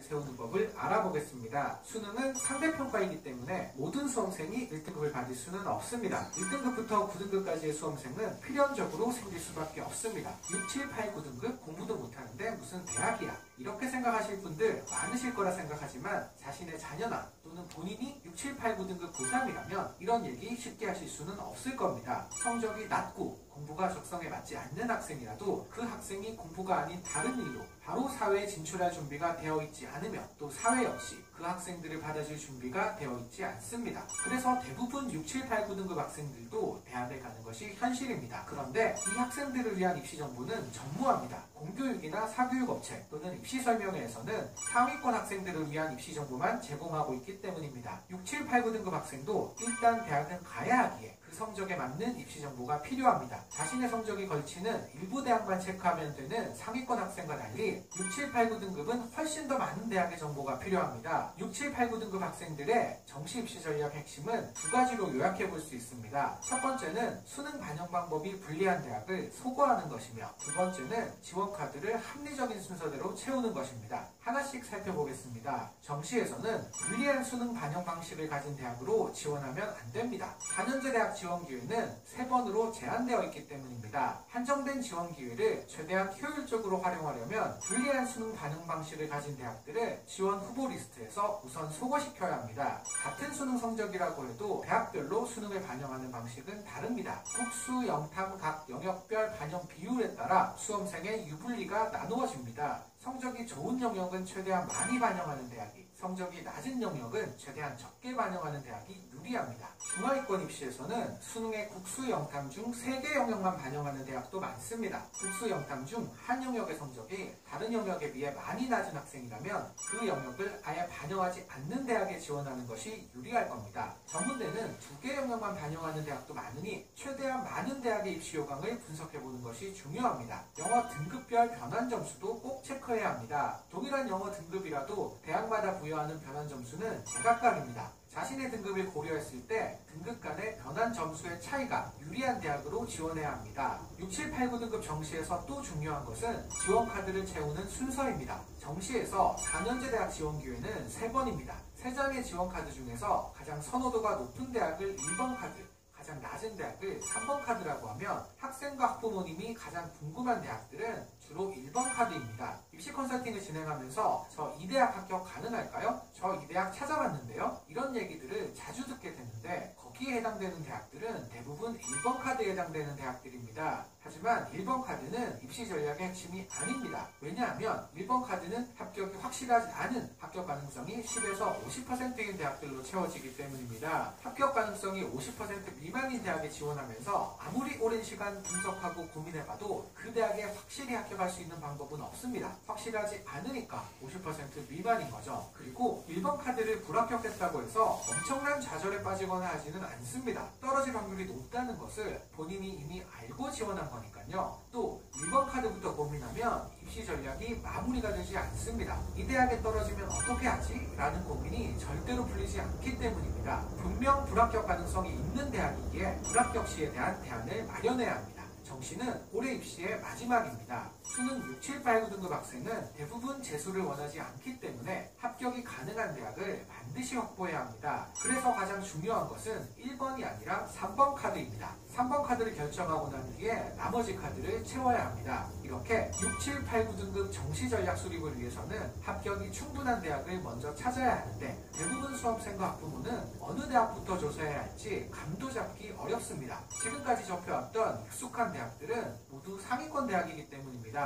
세우는 법을 알아보겠습니다. 수능은 상대평가이기 때문에 모든 수험생이 1등급을 받을 수는 없습니다. 1등급부터 9등급까지의 수험생은 필연적으로 생길 수밖에 없습니다. 6, 7, 8, 9등급 공부도 못하는데 무슨 대학이야? 이렇게 생각하실 분들 많으실 거라 생각하지만 자신의 자녀나 또는 본인이 6, 7, 8, 9등급 고3이라면 이런 얘기 쉽게 하실 수는 없을 겁니다. 성적이 낮고 공부가 적성에 맞지 않는 학생이라도 그 학생이 공부가 아닌 다른 일로 바로 사회에 진출할 준비가 되어 있지 않으면 또 사회 역시 그 학생들을 받아줄 준비가 되어 있지 않습니다. 그래서 대부분 6, 7, 8, 9등급 학생들도 대학에 가는 것이 현실입니다. 그런데 이 학생들을 위한 입시 정보는 전무합니다. 공교육이나 사교육업체 또는 입시 설명회에서는 상위권 학생들을 위한 입시 정보만 제공하고 있기 때문입니다. 6, 7, 8, 9등급 학생도 일단 대학은 가야 하기에 그 성적에 맞는 입시 정보가 필요합니다. 자신의 성적이 걸치는 일부 대학만 체크하면 되는 상위권 학생과 달리 6, 7, 8, 9등급은 훨씬 더 많은 대학의 정보가 필요합니다. 6, 7, 8, 9등급 학생들의 정시 입시 전략 핵심은 두 가지로 요약해 볼 수 있습니다. 첫 번째는 수능 반영 방법이 불리한 대학을 소거하는 것이며 두 번째는 지원 카드를 합리적인 순서대로 채우는 것입니다. 하나씩 살펴보겠습니다. 정시에서는 불리한 수능 반영 방식을 가진 대학으로 지원하면 안 됩니다. 4년제 대학 지원 기회는 3번으로 제한되어 있기 때문입니다. 한정된 지원 기회를 최대한 효율적으로 활용하려면 불리한 수능 반영 방식을 가진 대학들을 지원 후보 리스트에서 우선 소거시켜야 합니다. 같은 수능 성적이라고 해도 대학별로 수능을 반영하는 방식은 다릅니다. 국수, 영탐 각 영역별 반영 비율에 따라 수험생의 유불리가 나누어집니다. 성적이 좋은 영역은 최대한 많이 반영하는 대학이, 성적이 낮은 영역은 최대한 적게 반영하는 대학이 유리합니다. 중하위권 입시에서는 수능의 국수, 영탐 중 3개 영역만 반영하는 대학도 많습니다. 국수, 영탐 중 한 영역의 성적이 다른 영역에 비해 많이 낮은 학생이라면 그 영역을 아예 반영하지 않는 대학에 지원하는 것이 유리할 겁니다. 전문대는 2개 영역만 반영하는 대학도 많으니 최대한 많은 대학의 입시 요강을 분석해보는 것이 중요합니다. 영어 등급별 변환 점수도 꼭 체크해야 합니다. 동일한 영어 등급이라도 대학마다 부여하는 변환 점수는 제각각입니다. 자신의 등급을 고려했을 때 등급 간의 변환 점수의 차이가 유리한 대학으로 지원해야 합니다. 6, 7, 8, 9등급 정시에서 또 중요한 것은 지원 카드를 채우는 순서입니다. 정시에서 4년제 대학 지원 기회는 3번입니다. 3장의 지원 카드 중에서 가장 선호도가 높은 대학을 1번 카드, 가장 낮은 대학을 3번 카드라고 하면 학생과 학부모님이 가장 궁금한 대학들은 주로 1번 카드입니다. 입시 컨설팅을 진행하면서 저 이 대학 합격 가능할까요? 저 이 대학 찾아봤는데요? 이런 얘기들을 자주 듣게 되는데 거기에 해당되는 대학들은 대부분 1번 카드에 해당되는 대학들입니다. 하지만 1번 카드는 입시 전략의 핵심이 아닙니다. 왜냐하면 1번 카드는 합격이 확실하지 않은 합격 가능성이 10에서 50%인 대학들로 채워지기 때문입니다. 합격 가능성이 50% 미만인 대학에 지원하면서 아무리 오랜 시간 분석하고 고민해봐도 그 대학에 확실히 합격할 수 있는 방법은 없습니다. 확실하지 않으니까 50% 미만인 거죠. 그리고 1번 카드를 불합격했다고 해서 엄청난 좌절에 빠지거나 하지는 않습니다. 떨어질 확률이 높다는 것을 본인이 이미 알고 지원한 거니까요. 또 1번 카드부터 고민하면 입시 전략이 마무리가 되지 않습니다. 이 대학에 떨어지면 어떻게 하지? 라는 고민이 절대로 풀리지 않기 때문입니다. 분명 불합격 가능성이 있는 대학이기에 불합격 시에 대한 대안을 마련해야 합니다. 정시는 올해 입시의 마지막입니다. 수능 6, 7, 8, 9등급 학생은 대부분 재수를 원하지 않기 때문에 합격이 가능한 대학을 반드시 확보해야 합니다. 그래서 가장 중요한 것은 1번이 아니라 3번 카드입니다. 3번 카드를 결정하고 난 뒤에 나머지 카드를 채워야 합니다. 이렇게 6, 7, 8, 9등급 정시 전략 수립을 위해서는 합격이 충분한 대학을 먼저 찾아야 하는데 대부분 수험생과 학부모는 어느 대학부터 조사해야 할지 감도 잡기 어렵습니다. 지금까지 접해왔던 익숙한 대학들은 모두 상위권 대학이기 때문입니다.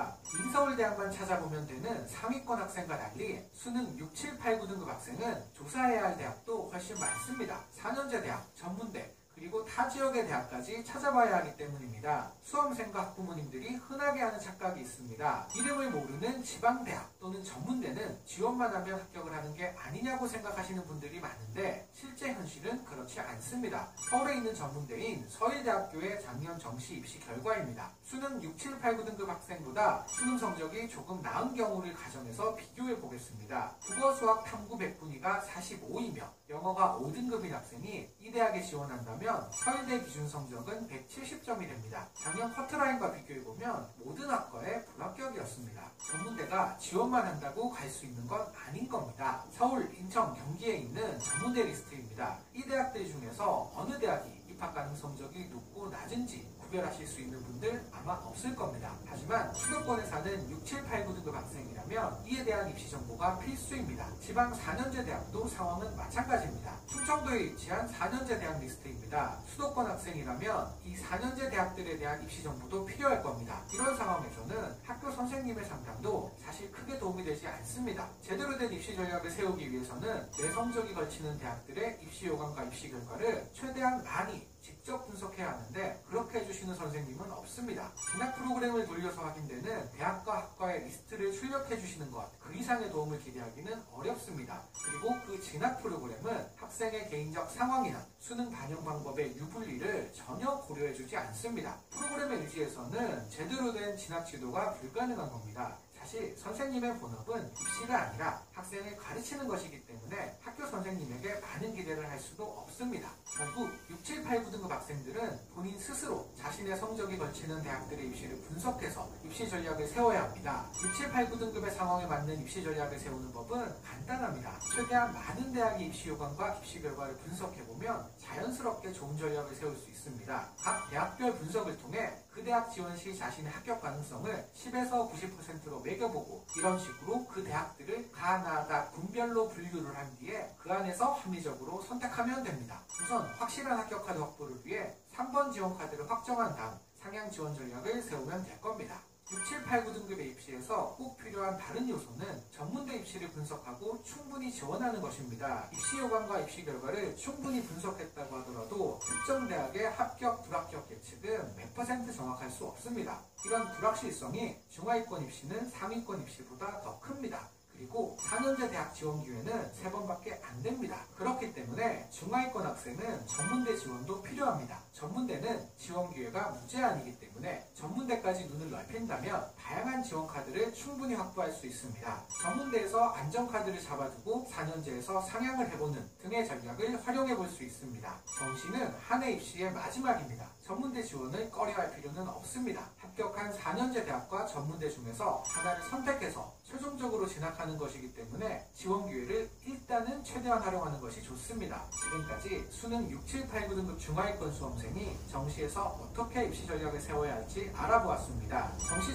인서울대학만 찾아보면 되는 상위권 학생과 달리 수능 6, 7, 8, 9등급 학생은 조사해야 할 대학도 훨씬 많습니다. 4년제 대학, 전문대, 그리고 타 지역의 대학까지 찾아봐야 하기 때문입니다. 수험생과 학부모님들이 흔하게 하는 착각이 있습니다. 이름을 모르는 지방대학 또는 전문대는 지원만 하면 합격을 하는 게 아니냐고 생각하시는 분들이 많은데 실제 현실은 그렇지 않습니다. 서울에 있는 전문대인 서일대학교의 작년 정시 입시 결과입니다. 수능 6, 7, 8, 9등급 학생보다 수능 성적이 조금 나은 경우를 가정해서 비교해 보겠습니다. 국어, 수학, 탐구, 백분위가 45이며 영어가 5등급인 학생이 이 대학에 지원한다면 비교해보면 서울대 기준 성적은 170점이 됩니다. 작년 커트라인과 비교해보면 모든 학과에 불합격이었습니다. 전문대가 지원만 한다고 갈 수 있는 건 아닌 겁니다. 서울, 인천, 경기에 있는 전문대 리스트입니다. 이 대학들 중에서 어느 대학이 입학 가능 성적이 높고 낮은지 구별하실 수 있는 분들 아마 없을 겁니다. 하지만 수도권에 사는 6, 7, 8, 9등급 학생이라면 이에 대한 입시 정보가 필수입니다. 지방 4년제 대학도 상황은 마찬가지입니다. 충청도에 위치한 4년제 대학 리스트입니다. 수도권 학생이라면 이 4년제 대학들에 대한 입시 정보도 필요할 겁니다. 이런 상황에서는 학교 선생님의 상담도 사실 크게 도움이 되지 않습니다. 제대로 된 입시 전략을 세우기 위해서는 내 성적이 걸치는 대학들의 입시 요강과 입시 결과를 최대한 많이 직접 분석해야 하는데 그렇게 해주시는 선생님은 없습니다. 진학 프로그램을 돌려서 확인되는 대학과 학과의 리스트를 출력해 주시는 것, 그 이상의 도움을 기대하기는 어렵습니다. 그리고 그 진학 프로그램은 학생의 개인적 상황이나 수능 반영 방법의 유불리를 전혀 고려해 주지 않습니다. 프로그램의 유지에서는 제대로 된 진학 지도가 불가능한 겁니다. 사실 선생님의 본업은 입시가 아니라 학생을 가르치는 것이기 때문에 학교 선생님에게 많은 기대를 할 수도 없습니다. 결국 6, 7, 8, 9등급 학생들은 본인 스스로 자신의 성적이 걸치는 대학들의 입시를 분석해서 입시 전략을 세워야 합니다. 6, 7, 8, 9등급의 상황에 맞는 입시 전략을 세우는 법은 간단합니다. 최대한 많은 대학의 입시 요강과 입시 결과를 분석해보면 자연스럽게 좋은 전략을 세울 수 있습니다. 각 대학별 분석을 통해 그 대학 지원 시 자신의 합격 가능성을 10에서 90%로 매겨보고 이런 식으로 그 대학들을 가나다 군별로 분류를 한 뒤에 그 안에서 합리적으로 선택하면 됩니다. 우선 확실한 합격 카드 확보를 위해 3번 지원 카드를 확정한 다음 상향 지원 전략을 세우면 될 겁니다. 6, 7, 8, 9등급의 입시에서 꼭 필요한 다른 요소는 전문대 입시를 분석하고 충분히 지원하는 것입니다. 입시 요강과 입시 결과를 충분히 분석했다고 하더라도 특정 대학의 합격, 불합격 예측은 몇 % 정확할 수 없습니다. 이런 불확실성이 중하위권 입시는 상위권 입시보다 더 큽니다. 그리고 4년제 대학 지원 기회는 3번밖에 안 됩니다. 그렇기 때문에 중하위권 학생은 전문대 지원도 필요합니다. 전문대는 지원 기회가 무제한이기 때문에 전문대까지 눈을 넓힌다면 다양한 지원 카드를 충분히 확보할 수 있습니다. 전문대에서 안전카드를 잡아두고 4년제에서 상향을 해보는 등의 전략을 활용해 볼 수 있습니다. 정시는 한 해 입시의 마지막입니다. 전문대 지원을 꺼려할 필요는 없습니다. 합격한 4년제 대학과 전문대 중에서 하나를 선택해서 최종적으로 진학하는 것이기 때문에 지원 기회를 일단은 최대한 활용하는 것이 좋습니다. 지금까지 수능 6, 7, 8, 9등급 중하위권 수험생이 정시에서 어떻게 입시 전략을 세워야 할지 알아보았습니다. 정시